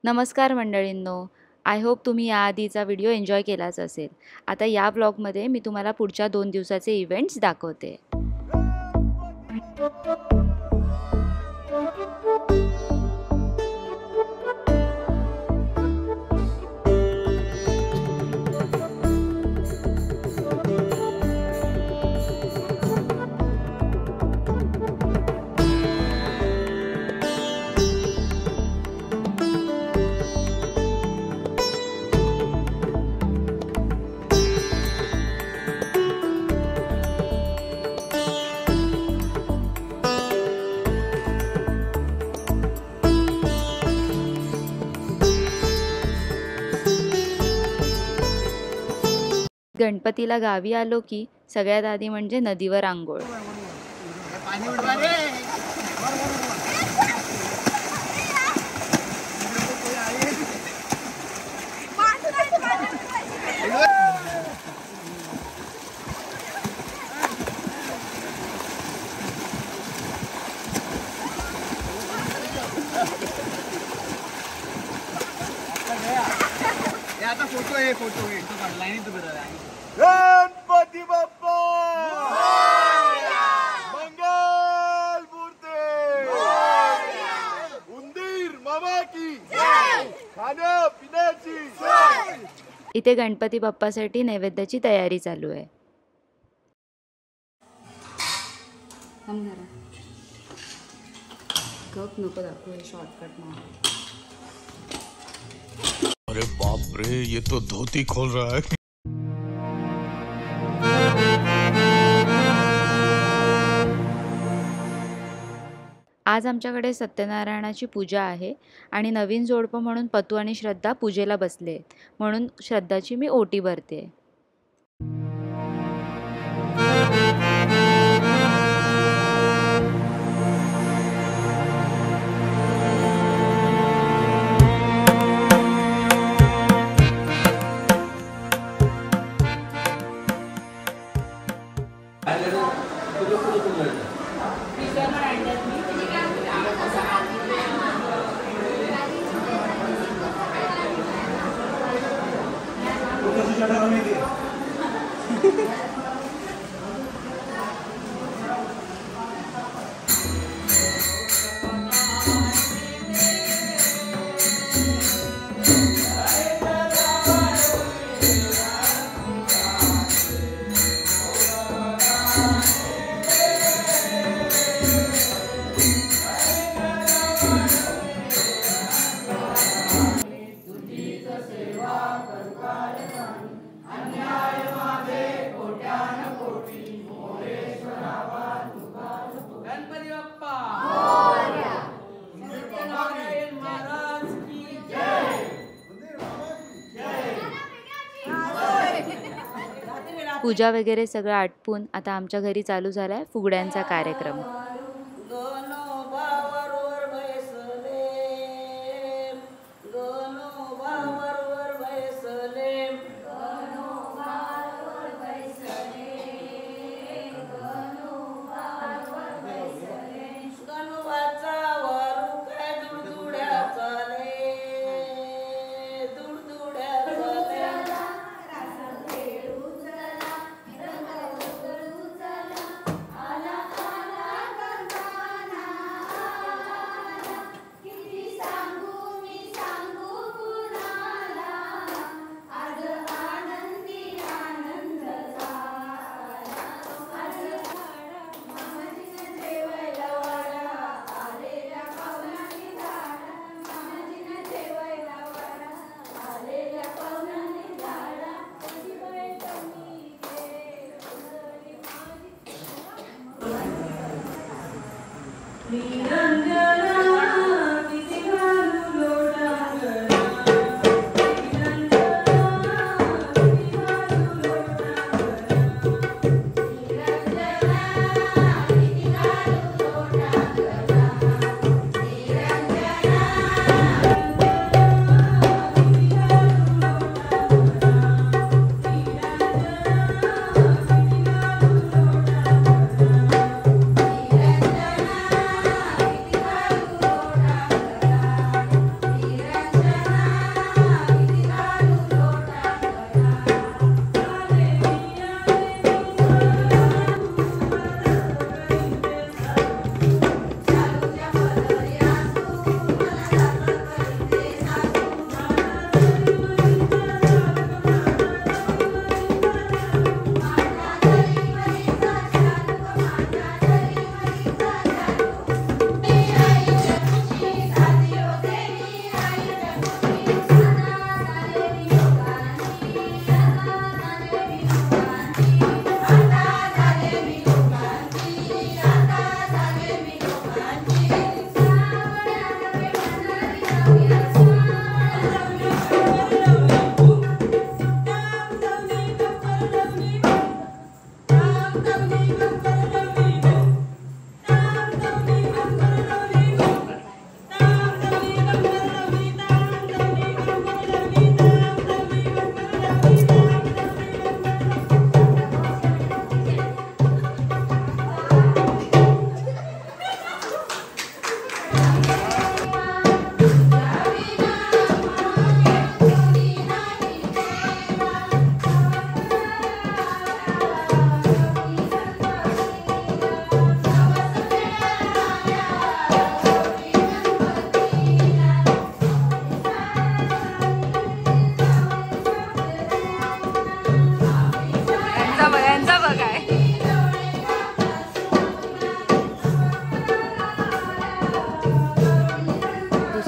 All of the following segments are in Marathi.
नमस्कार मंडळींनो, आय होप तुम्ही याआधीचा व्हिडिओ एन्जॉय केलाच असेल. आता या ब्लॉगमध्ये मी तुम्हाला पुढच्या 2 दिवसाचे इव्हेंट्स दाखवते. गणपतीला गावी आलो की सगळ्यात आधी म्हणजे नदीवर अंघोळ. आता फोटो आहे लाईन तो गणपती बाप्पा मंगल मूर्ती उंदीर मामा की खाण्या पिण्याची. इथे गणपती बाप्पासाठी नैवेद्याची तयारी चालू आहे. कप नको दाखवू, शॉर्टकट नाही. अरे बाप रे, ये तो धोती खोल रहा है. आज आमच्याकडे सत्यनारायणाची पूजा आहे आणि नवीन जोडपं म्हणून पतू आणि श्रद्धा पूजेला बसले, म्हणून श्रद्धाची मी ओटी भरते. पूजा वगैरे सगळं आटपून आता आमच्या घरी चालू झालाय फुगड्यांचा कार्यक्रम.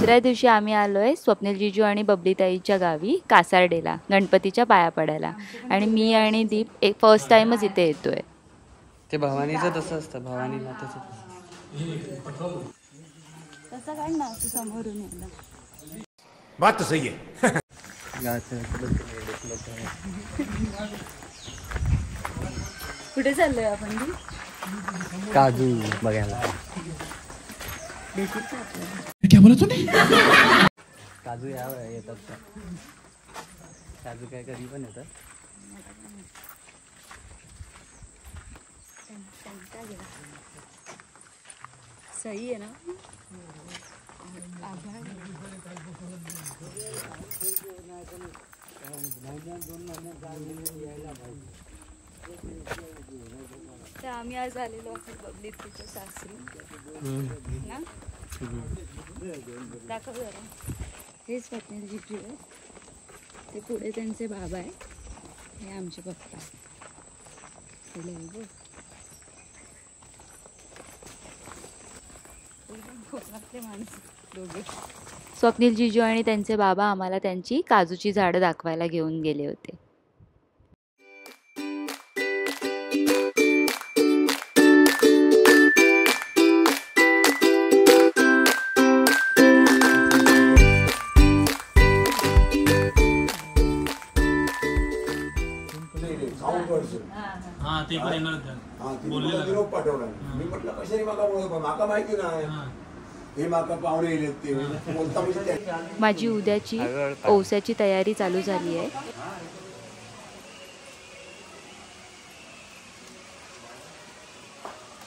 दुसऱ्या दिवशी आम्ही आलोय स्वप्नील जीजू आणि बबलीताईच्या गावी कासारडेला गणपतीच्या पाया पडायला. आणि मी आणि दीप एक फर्स्ट टाइमच इथे येतोय. ते भवानीचं तसं असतं, भवानीला तसं तसं काढ ना समोरून एकदा. बात तो सही है. कुठे चाललोय आपण? काजू बघायला. क्या बोला तूने? काजू येतात का? काजू काय कधी पण येतात. सही आहे ना. तर आम्ही आज आलेलो आहोत बबलीताईच्या सासरी ना. दाखव जरा. हे स्वप्नील जीजू आहे, ते पुढे त्यांचे बाबा आहे, हे आमचे पप्पा. स्वप्नील जीजू आणि त्यांचे बाबा आम्हाला त्यांची काजूची झाडं दाखवायला घेऊन गेले होते. ते पण येणार पाठवला. मी म्हटलं कशाने माका माहिती नाही हे माका पाहुणे येले ते बोलता म्हणजे. माझी उद्याची ओवसाची तयारी चालू झाली आहे.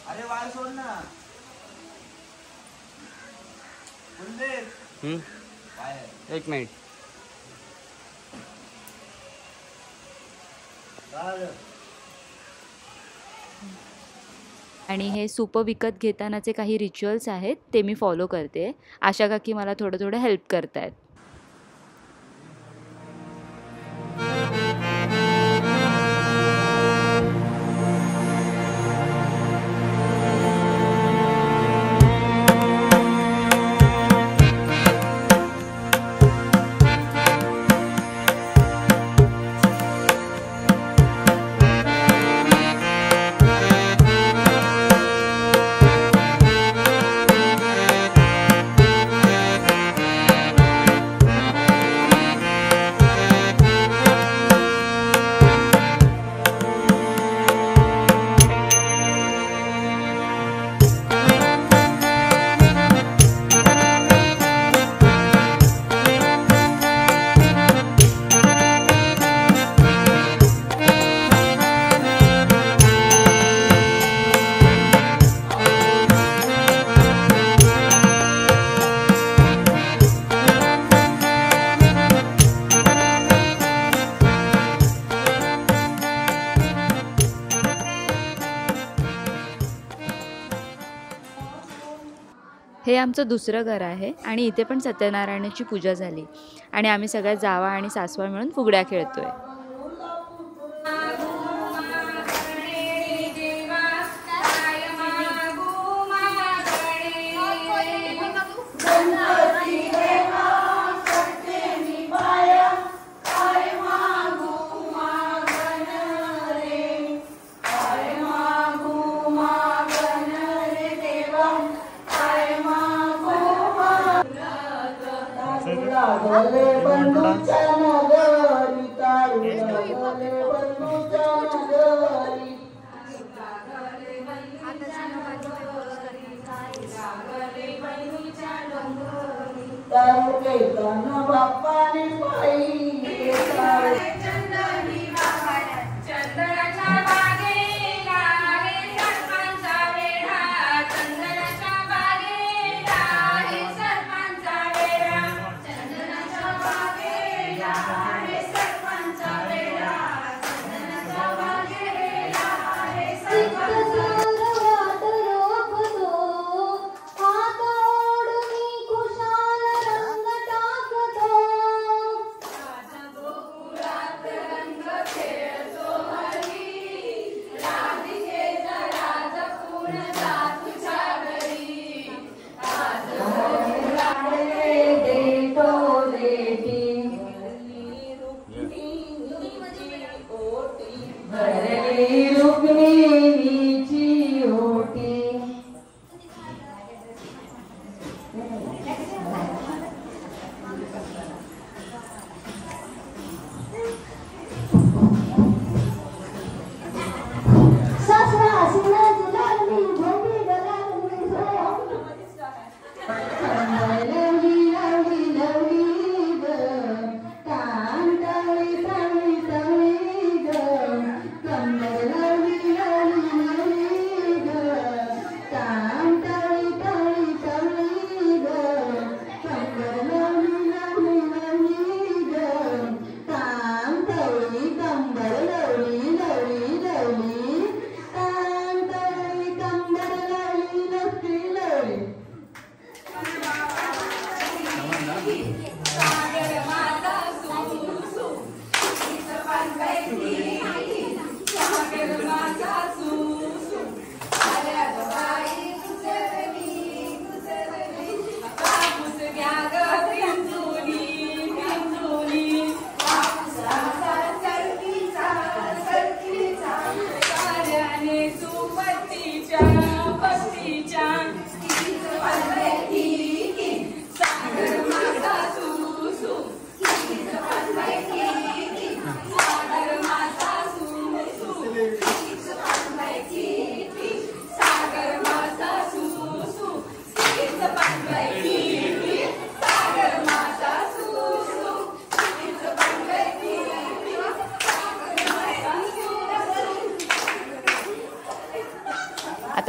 अरे वाय सोड ना. एक मिनिट. आणि हे सूपं विकत घेतानाचे काही रिच्युअल्स आहेत ते मी फॉलो करते. आशा काकी मला थोडं थोडं हेल्प करतायत. हे आमचं दुसरं घर आहे आणि इथे पण सत्यनारायणाची पूजा झाली आणि आम्ही सगळ्या जावा आणि सासवा मिळून फुगड्या खेळतोय.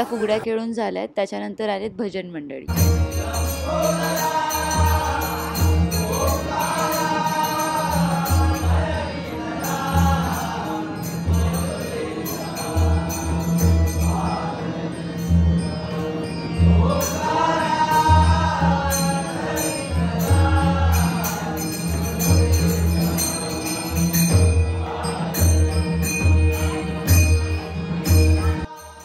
आता फुगड्या खेळून झाल्यात, त्याच्यानंतर आलेत भजन मंडळी.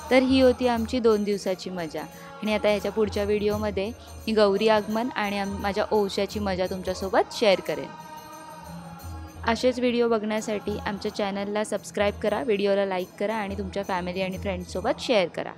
तर ही होती आमची 2 दिवसाची मजा. आणि आता ह्याच्या पुढच्या व्हिडिओमध्ये मी गौरी आगमन आणि माझ्या ओवशाची मजा तुमच्यासोबत शेअर करेन. असेच व्हिडिओ बघण्यासाठी आमच्या चॅनलला सबस्क्राईब करा, व्हिडिओला लाईक करा आणि तुमच्या फॅमिली आणि फ्रेंड्ससोबत शेअर करा.